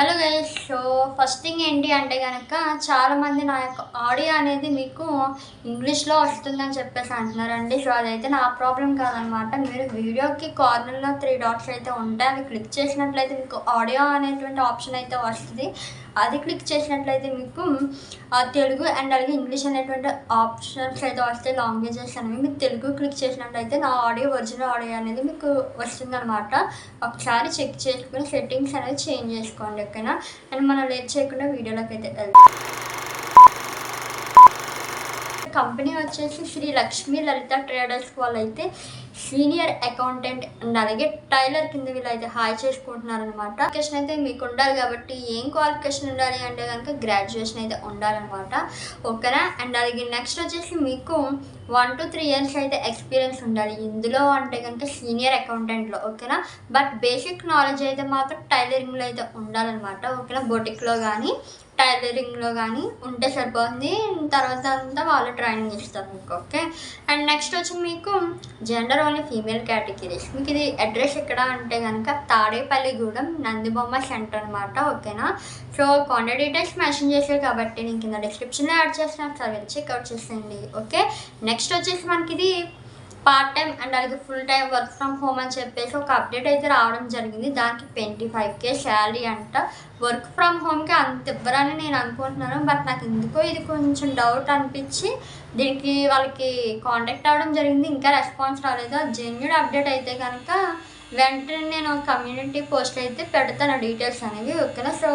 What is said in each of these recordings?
Hello guys. So first thing ఏంటి అంటే కనుక చాలామంది నా యొక్క ఆడియో అనేది మీకు ఇంగ్లీష్లో వస్తుందని చెప్పేసి అంటున్నారండి. సో అదైతే నా ప్రాబ్లం కాదనమాట. మీరు వీడియోకి కార్నర్లో 3 డాట్స్ అయితే ఉంటాయి. అవి క్లిక్ చేసినట్లయితే మీకు ఆడియో అనేటువంటి ఆప్షన్ అయితే వస్తుంది. అది క్లిక్ చేసినట్లయితే మీకు తెలుగు అండ్ అలాగే ఇంగ్లీష్ అనేటువంటి ఆప్షన్స్ అయితే వస్తాయి. లాంగ్వేజెస్ అనేవి మీకు తెలుగు క్లిక్ చేసినట్లయితే నా ఆడియో ఒరిజినల్ ఆడియో అనేది మీకు వస్తుందన్నమాట. ఒకసారి చెక్ చేసుకుని సెట్టింగ్స్ అనేది చేంజ్ చేసుకోండి, ఓకేనా. అండ్ మనం లేట్ చేయకుండా వీడియోలోకి అయితే వెళ్తాం. కంపెనీ వచ్చేసి శ్రీ లక్ష్మీ లలిత ట్రేడర్స్ వాళ్ళైతే సీనియర్ అకౌంటెంట్ అండ్ అలాగే టైలర్ కింద వీళ్ళైతే హాయ్ చేసుకుంటున్నారనమాట. క్వాలిఫికేషన్ అయితే మీకు ఉండాలి కాబట్టి ఏం క్వాలిఫికేషన్ ఉండాలి అంటే కనుక గ్రాడ్యుయేషన్ అయితే ఉండాలన్నమాట, ఓకేనా. అండ్ అలాగే నెక్స్ట్ వచ్చేసి మీకు 1 to 3 years అయితే ఎక్స్పీరియన్స్ ఉండాలి ఇందులో అంటే కనుక సీనియర్ అకౌంటెంట్లో, ఓకేనా. బట్ బేసిక్ నాలెడ్జ్ అయితే మాత్రం టైలరింగ్లో అయితే ఉండాలన్నమాట, ఓకేనా. బొటిక్లో కానీ టైలరింగ్లో కానీ ఉంటే సరిపోతుంది. తర్వాత అంతా వాళ్ళు ట్రైనింగ్ ఇస్తారు మీకు, ఓకే. అండ్ నెక్స్ట్ వచ్చి మీకు జెండర్ ఓన్లీ ఫీమేల్ కేటగిరీస్. మీకు ఇది అడ్రస్ ఎక్కడ అంటే కనుక తాడేపల్లిగూడెం నందిబొమ్మ సెంటర్ అనమాట, ఓకేనా. సో కాంటాక్ట్ డీటెయిల్స్ మెన్షన్ చేశారు కాబట్టి నేను కింద డిస్క్రిప్షన్లో యాడ్ చేస్తున్నాను, సార్ వెళ్ళి చెక్అవుట్ చేసేయండి, ఓకే. నెక్స్ట్ వచ్చేసి మనకి ఇది పార్ట్ టైం అండ్ అలాగే full time work from home అని చెప్పేసి ఒక అప్డేట్ అయితే రావడం జరిగింది. దానికి 25K శాలరీ అంట. వర్క్ ఫ్రమ్ హోమ్కి అంత ఇవ్వరని నేను అనుకుంటున్నాను. బట్ నాకు ఎందుకో ఇది కొంచెం డౌట్ అనిపించి దీనికి వాళ్ళకి కాంటాక్ట్ అవ్వడం జరిగింది. ఇంకా రెస్పాన్స్ రాలేదు. జెన్యూన్ అప్డేట్ అయితే కనుక వెంటనే నేను కమ్యూనిటీ పోస్ట్ అయితే పెడతాను డీటెయిల్స్ అనేవి, ఓకేనా. సో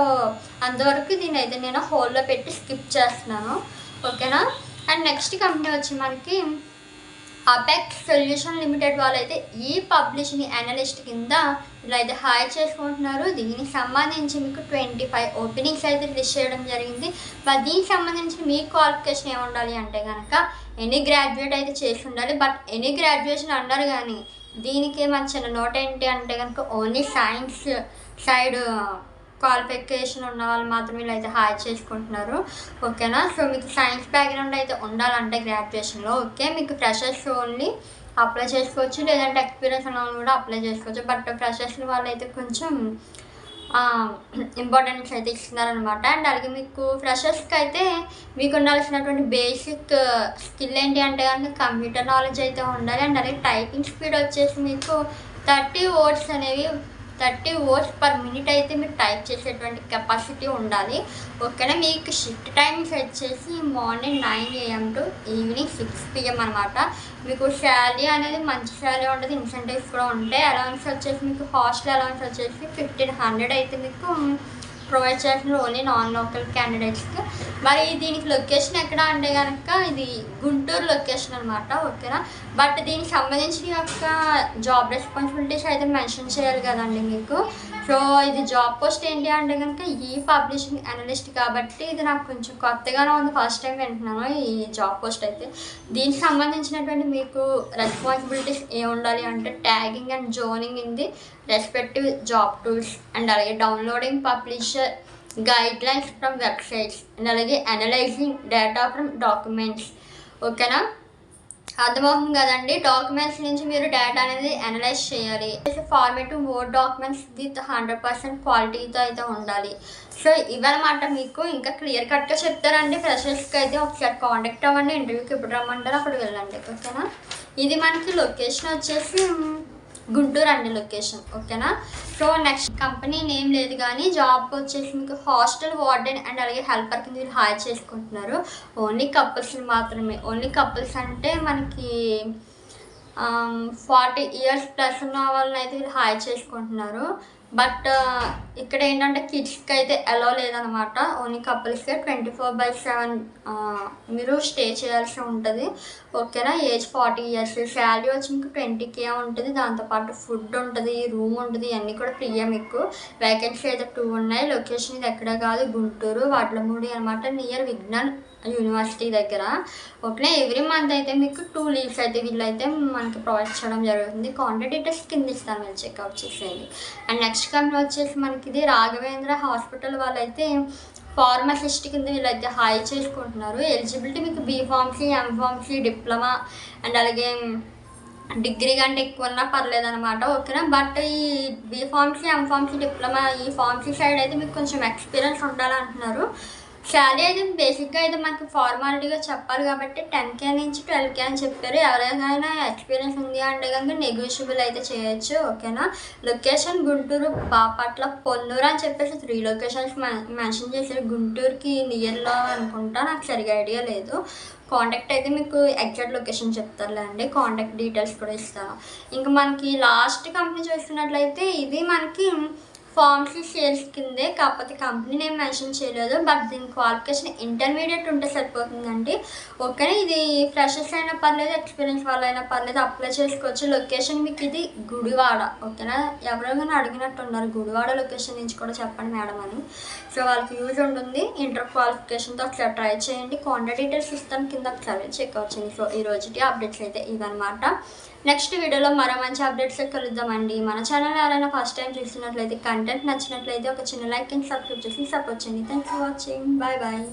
అంతవరకు దీని అయితే నేను హోల్డ్లో పెట్టి స్కిప్ చేస్తున్నాను, ఓకేనా. అండ్ నెక్స్ట్ కంపెనీ వచ్చి మనకి అపెక్స్ సొల్యూషన్ లిమిటెడ్ వాళ్ళైతే ఈ పబ్లిషింగ్ అనలిస్ట్ కింద ఇలా అయితే హాయర్ చేసుకుంటున్నారు. దీనికి సంబంధించి మీకు 25 ఓపెనింగ్స్ అయితే లిస్ట్ చేయడం జరిగింది. బట్ దీనికి సంబంధించి మీ క్వాలిఫికేషన్ ఏమి ఉండాలి అంటే కనుక ఎనీ గ్రాడ్యుయేట్ అయితే చేసి ఉండాలి. బట్ ఎనీ గ్రాడ్యుయేషన్ అన్నారు కానీ దీనికి మంచి నోట్ ఏంటి అంటే కనుక ఓన్లీ సైన్స్ సైడ్ క్వాలిఫికేషన్ ఉన్న వాళ్ళు మాత్రమే ఇలా అయితే హాయర్ చేసుకుంటున్నారు, ఓకేనా. సో మీకు సైన్స్ బ్యాక్గ్రౌండ్ అయితే ఉండాలంటే గ్రాడ్యుయేషన్లో, ఓకే. మీకు ఫ్రెషర్స్ ఓన్లీ అప్లై చేసుకోవచ్చు, లేదంటే ఎక్స్పీరియన్స్ ఉన్న వాళ్ళు కూడా అప్లై చేసుకోవచ్చు. బట్ ఫ్రెషర్స్ వాళ్ళు అయితే కొంచెం ఇంపార్టెన్స్ అయితే ఇస్తున్నారనమాట. అండ్ అలాగే మీకు ఫ్రెషర్స్కి అయితే మీకు ఉండాల్సినటువంటి బేసిక్ స్కిల్ ఏంటి అంటే కనుక కంప్యూటర్ నాలెడ్జ్ అయితే ఉండాలి. అండ్ అలాగే టైపింగ్ స్పీడ్ వచ్చేసి మీకు 30 words per minute అయితే మీరు టైప్ చేసేటువంటి కెపాసిటీ ఉండాలి, ఓకేనా. మీకు షిఫ్ట్ టైమ్స్ వచ్చేసి morning 9 AM to evening 6 PM అనమాట. మీకు శాలరీ అనేది మంచి శాలరీ ఉంటుంది, ఇన్సెంటివ్స్ కూడా ఉంటాయి. అలవెన్స్ వచ్చేసి మీకు హాస్టల్ అలవెన్స్ వచ్చేసి 1500 అయితే మీకు ప్రొవైడ్ చేస్తున్నారు ఓన్లీ నాన్ లోకల్ క్యాండిడేట్స్కి. మరి దీనికి లొకేషన్ ఎక్కడ అంటే కనుక ఇది గుంటూరు లొకేషన్ అనమాట, ఓకేనా. బట్ దీనికి సంబంధించిన యొక్క జాబ్ రెస్పాన్సిబిలిటీస్ అయితే మెన్షన్ చేయాలి కదండి మీకు. సో ఇది జాబ్ పోస్ట్ ఏంటి అంటే కనుక ఈ పబ్లిషింగ్ అనలిస్ట్ కాబట్టి ఇది నాకు కొంచెం కొత్తగానే ఉంది, ఫస్ట్ టైం వింటున్నాను ఈ జాబ్ పోస్ట్ అయితే. దీనికి సంబంధించినటువంటి మీకు రెస్పాన్సిబిలిటీస్ ఏమి ఉండాలి అంటే tagging and zoning in the respective job tools and అలాగే downloading publisher guidelines from websites and అలాగే అనలైజింగ్ డేటా ఫ్రమ్ డాక్యుమెంట్స్, ఓకేనా. అర్థమవుతుంది కదండి. డాక్యుమెంట్స్ నుంచి మీరు డేటా అనేది అనలైజ్ చేయాలి. ఫార్మేటివ్ వర్డ్ డాక్యుమెంట్స్ విత్ 100% క్వాలిటీతో అయితే ఉండాలి. సో ఇవన్నమాట మీకు ఇంకా క్లియర్ కట్గా చెప్తారండి. ఫ్రెషర్స్కి అయితే ఒకసారి కాంటాక్ట్ అవ్వండి. ఇంటర్వ్యూకి ఎప్పుడు రమ్మంటారో అప్పుడు వెళ్ళండి, ఓకేనా. ఇది మనకి లొకేషన్ వచ్చేసి గుంటూరు అండి లొకేషన్, ఓకేనా. సో నెక్స్ట్ కంపెనీ నేమ్ లేదు కానీ జాబ్ వచ్చేసి మీకు హాస్టల్ వార్డెన్ అండ్ అలాగే హెల్పర్ కింద వీళ్ళు హాయర్ చేసుకుంటున్నారు. ఓన్లీ కపుల్స్ని మాత్రమే. ఓన్లీ కపుల్స్ అంటే మనకి 40 years ప్లస్ ఉన్న వాళ్ళని అయితే వీళ్ళు హాయర్ చేసుకుంటున్నారు. బట్ ఇక్కడ ఏంటంటే కిడ్స్కి అయితే అలో లేదనమాట. ఓన్లీ కపుల్స్కే 24/7 మీరు స్టే చేయాల్సి ఉంటుంది, ఓకేనా. Age 40 years. శాలరీ వచ్చి మీకు 20K ఉంటుంది. దాంతోపాటు ఫుడ్ ఉంటుంది, రూమ్ ఉంటుంది, ఇవన్నీ కూడా ఫ్రీయే మీకు. వేకెన్సీ అయితే 2 ఉన్నాయి. లొకేషన్ ఇది ఎక్కడ కాదు గుంటూరు వాట్లమూడి అనమాట, నియర్ విజ్ఞాన్ యూనివర్సిటీ దగ్గర, ఓకే. ఎవ్రీ మంత్ అయితే మీకు 2 leaves అయితే వీళ్ళైతే మనకి ప్రొవైడ్ చేయడం జరుగుతుంది. కాంటాక్ట్ డీటెయిల్స్ కింద ఇస్తాను, మీరు చెక్అవుట్ చేసేయండి. అండ్ నెక్స్ట్ కంపెనీ వచ్చేసి మనకి ఇది రాఘవేంద్ర హాస్పిటల్ వాళ్ళైతే ఫార్మసిస్ట్ కింద వీళ్ళైతే హాయర్ చేసుకుంటున్నారు. ఎలిజిబిలిటీ మీకు B.Pharmacy, M.Pharmacy, డిప్లొమా అండ్ అలాగే డిగ్రీ కంటే ఎక్కువ ఉన్నా పర్లేదనమాట. ఓకేనా. బట్ ఈ బీఫార్మసీ, ఎంఫార్మసీ, డిప్లొమా ఈ ఫార్మసీ సైడ్ అయితే మీకు కొంచెం ఎక్స్పీరియన్స్ ఉండాలంటున్నారు. శాలరీ అయితే బేసిక్గా అయితే మనకి ఫార్మాలిటీగా చెప్పాలి కాబట్టి 10K నుంచి 12K అని చెప్పారు. ఎవరికైనా ఎక్స్పీరియన్స్ ఉంది అంటే కనుక నెగోషియబుల్ అయితే చేయొచ్చు. ఓకేనా. లొకేషన్ గుంటూరు, బాపట్ల, పొన్నూరు అని చెప్పేసి 3 లొకేషన్స్ మెన్షన్ చేశారు. గుంటూరుకి నియర్లో అనుకుంటా, నాకు సరిగా ఐడియా లేదు. కాంటాక్ట్ అయితే మీకు ఎగ్జాక్ట్ లొకేషన్ చెప్తారులేండి. కాంటాక్ట్ డీటెయిల్స్ కూడా ఇస్తాను. ఇంకా మనకి లాస్ట్ కంపెనీ చూస్తున్నట్లయితే ఇది మనకి ఫార్మసీ సేల్స్ కిందే, కాకపోతే కంపెనీ నేమ్ మెన్షన్ చేయలేదు. బట్ దీని క్వాలిఫికేషన్ ఇంటర్మీడియట్ ఉంటే సరిపోతుందండి. ఓకేనా. ఇది ఫ్రెషర్స్ అయినా పర్లేదు, ఎక్స్పీరియన్స్ వాళ్ళైనా పర్లేదు, అప్లై చేసుకోవచ్చు. లొకేషన్ మీకు ఇది గుడివాడ. ఓకేనా. ఎవరైనా అడిగినట్టు ఉన్నారు, గుడివాడ లొకేషన్ నుంచి కూడా చెప్పండి మేడం అని. సో వాళ్ళకి యూజ్ ఉంటుంది. ఇంటర్ క్వాలిఫికేషన్తో ఒకసారి ట్రై చేయండి. కాంటాక్ట్ డీటెయిల్స్ ఇస్తాను కింద, ఒకసారి చెక్ అవుతుంది. సో ఈ రోజుకి అప్డేట్స్ అయితే ఇవన్నమాట. నెక్స్ట్ వీడియోలో మరో మంచి అప్డేట్స్తో కలుద్దామండి. మన ఛానల్ ఎవరైనా ఫస్ట్ టైం చూసినట్లయితే, కంటెంట్ నచ్చినట్లయితే ఒక చిన్న లైక్ అండ్ సబ్స్క్రైబ్ చేసి సపోర్ట్ చేయండి. Thanks for watching. Bye bye.